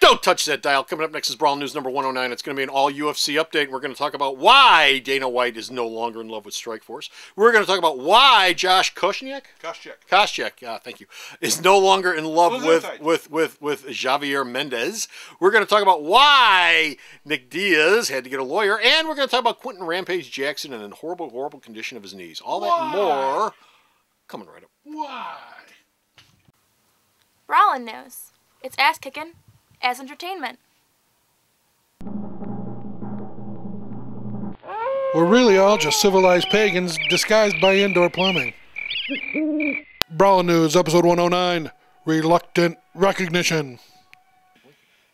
Don't touch that dial. Coming up next is Brawl News number 109. It's going to be an all UFC update. We're going to talk about why Dana White is no longer in love with Strikeforce. We're going to talk about why Josh Koscheck, thank you, is no longer in love with Javier Mendez. We're going to talk about why Nick Diaz had to get a lawyer, and we're going to talk about Quinton Rampage Jackson and the horrible, horrible condition of his knees. All that and more coming right up. Why? BRAWLN News. It's ass kicking as entertainment. We're really all just civilized pagans disguised by indoor plumbing. BRAWLN News, episode 109, Reluctant Recognition.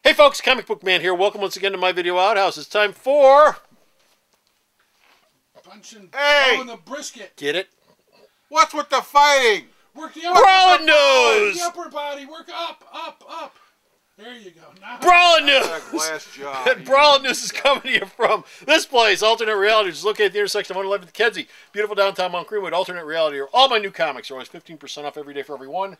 Hey folks, Comic Book Man here. Welcome once again to my video Outhouse. It's time for... Punching, hey! throwing the brisket. Get it? What's with the fighting? Work the upper BRAWLN body. News! The upper body, work up, up, up. There you go. Now. BRAWLN That News! glass jaw. And BRAWLN News is coming to you from this place, Alternate Reality, which is located at the intersection of 111th and Kedzie. Beautiful downtown Mount Greenwood. Alternate Reality. All my new comics are always 15% off every day for everyone.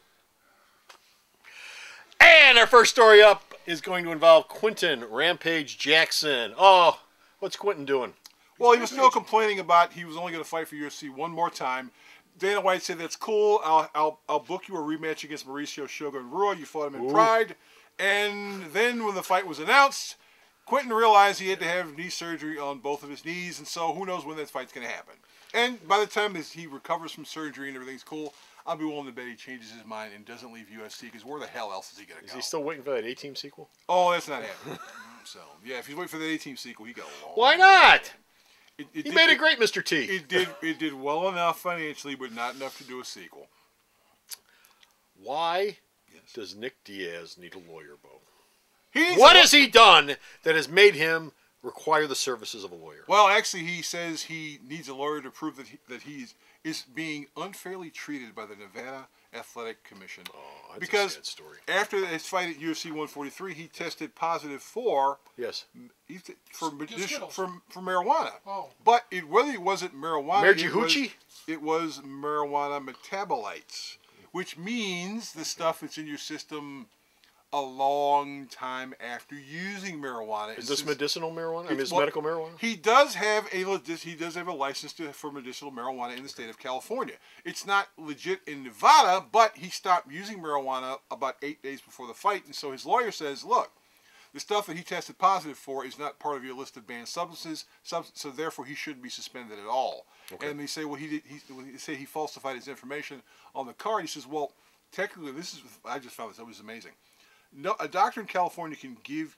And our first story up is going to involve Quinton Rampage Jackson. Oh, what's Quinton doing? Well, he was still complaining about he was only going to fight for UFC one more time. Dana White said, that's cool. I'll book you a rematch against Mauricio Shogun Rua. You fought him in Pride. And then when the fight was announced, Quinton realized he had to have knee surgery on both of his knees. And so who knows when that fight's going to happen. And by the time he recovers from surgery and everything's cool, I'll be willing to bet he changes his mind and doesn't leave UFC, because where the hell else is he going to go? Is he still waiting for that A-Team sequel? Oh, that's not happening. So, yeah, if he's waiting for the A-Team sequel, he got a long Why not? He made it great, Mr. T. It did well enough financially, but not enough to do a sequel. Why does Nick Diaz need a lawyer, Bo? What has he done that has made him require the services of a lawyer? Well, actually, he says he needs a lawyer to prove that he is being unfairly treated by the Nevada Athletic Commission. Oh, that's because a sad story. After his fight at UFC 143, he tested positive for marijuana. Oh. But it really wasn't marijuana. Marijuana? It was marijuana metabolites, which means the stuff that's in your system a long time after using marijuana. Is this medicinal marijuana? I mean, is medical marijuana? He does have a license for medicinal marijuana in the state of California. It's not legit in Nevada, but he stopped using marijuana about 8 days before the fight, and so his lawyer says, look, the stuff that he tested positive for is not part of your list of banned substances, so therefore he shouldn't be suspended at all. Okay. And they say, well, he falsified his information on the card. He says, well, technically, I just found this, it was amazing. No, a doctor in California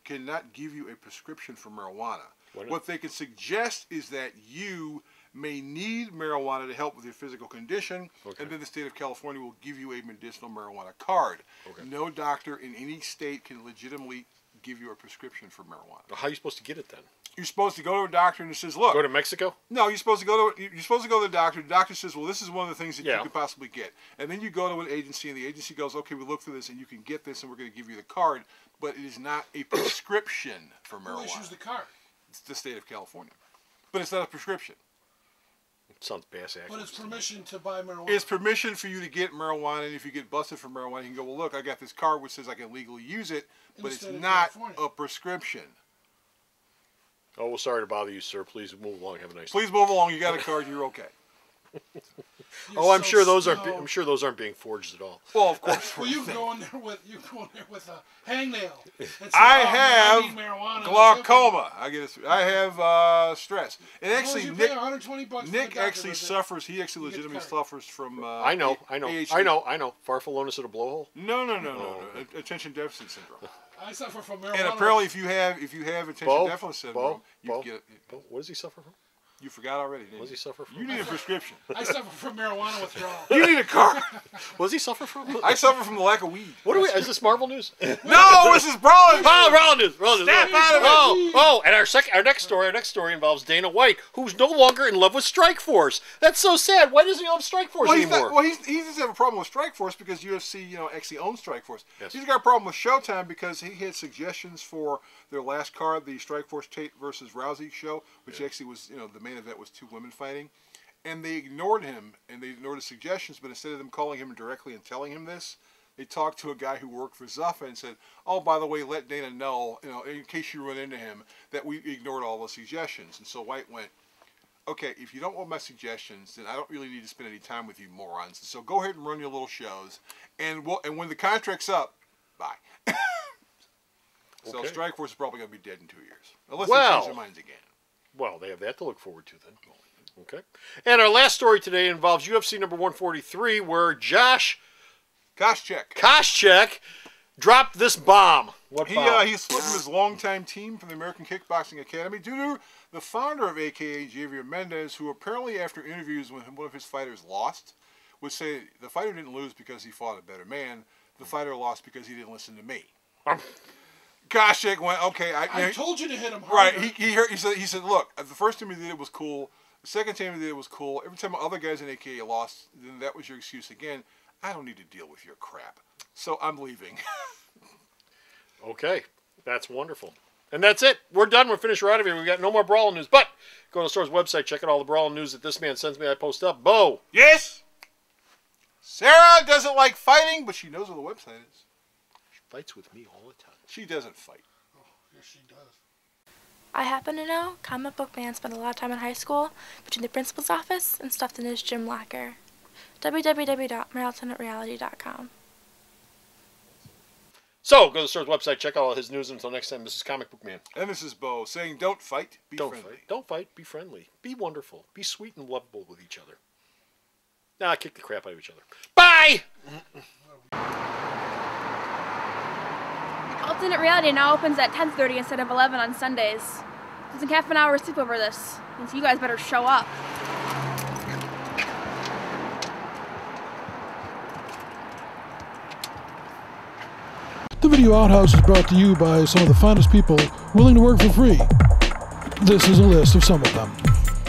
cannot give you a prescription for marijuana. What they can suggest is that you may need marijuana to help with your physical condition, and then the state of California will give you a medicinal marijuana card. Okay. No doctor in any state can legitimately give you a prescription for marijuana. Well, how are you supposed to get it then? You're supposed to go to a doctor and it says, look. Go to Mexico? No, you're supposed to go to the doctor. The doctor says, well, this is one of the things that you could possibly get. And then you go to an agency, and the agency goes, okay, we looked through this, and you can get this, and we're going to give you the card. But it is not a prescription for marijuana. Who issues the card? It's the state of California. But it's not a prescription. It sounds bass-ass. But it's permission to buy marijuana. It's permission for you to get marijuana, and if you get busted for marijuana, you can go, well, look, I got this card which says I can legally use it, but it's not a prescription. Oh, well, sorry to bother you, sir. Please move along. Have a nice day. Please move along. You got a card. You're okay. I'm sure those aren't being forged at all. Well, of course. Well, you go in there with a hangnail. I have glaucoma. I have stress. And actually, Nick actually suffers. He actually legitimately suffers from. I know. Farfallonis at a blowhole. No. Attention deficit syndrome. I suffer from marijuana. And apparently, if you have attention deficit syndrome, you get it. What does he suffer from? You forgot already, didn't you? What does he suffer from? You need a prescription. I suffer from marijuana withdrawal. You need a card. What does he suffer from? I suffer from the lack of weed. Is this Marvel news? No, this is BRAWLN News. Oh, BRAWLN News. Snap out of it. And our next story involves Dana White, who's no longer in love with Strikeforce. That's so sad. Why doesn't he love Strikeforce anymore? He doesn't have a problem with Strikeforce because UFC, actually owns Strikeforce. Yes. He's got a problem with Showtime because he had suggestions for their last card, the Strikeforce Tate versus Rousey show, which actually was, the main event was two women fighting. And they ignored him, and they ignored his suggestions, but instead of them calling him directly and telling him this, they talked to a guy who worked for Zuffa and said, oh, by the way, let Dana know, in case you run into him, that we ignored all the suggestions. And so White went, okay, if you don't want my suggestions, then I don't really need to spend any time with you morons. So go ahead and run your little shows, and when the contract's up, bye. So Okay. Strikeforce is probably going to be dead in 2 years, unless they change their minds again. Well, they have that to look forward to then. Okay. And our last story today involves UFC number 143, where Josh Koscheck dropped this bomb. What bomb? He split from his longtime team from the American Kickboxing Academy due to the founder of AKA, Javier Mendez, who apparently after interviews when one of his fighters lost, would say the fighter didn't lose because he fought a better man. The fighter lost because he didn't listen to me. Koscheck went, okay. I told you to hit him harder. Right. He said, look, the first time he did it was cool. The second time he did it was cool. Every time other guys in AKA lost, then that was your excuse again. I don't need to deal with your crap. So I'm leaving. Okay. That's wonderful. And that's it. We're done. We're finished. We're out of here. We've got no more BRAWLN news. But go to the store's website. Check out all the BRAWLN news that this man sends me. I post up. Bo. Yes? Sarah doesn't like fighting, but she knows where the website is. She fights with me all the time. She doesn't fight. Oh, yes, she does. I happen to know Comic Book Man spent a lot of time in high school between the principal's office and stuffed in his gym locker. www.mariltenantreality.com. So, go to the store's website, check out all his news. Until next time, this is Comic Book Man. And this is Bo saying, don't fight, be friendly. Don't fight, be friendly. Be wonderful. Be sweet and lovable with each other. Nah, kick the crap out of each other. Bye! Alternate Reality now opens at 10:30 instead of 11 on Sundays. Losing half an hour sleep over this. Means you guys better show up. The Video Outhouse is brought to you by some of the finest people willing to work for free. This is a list of some of them.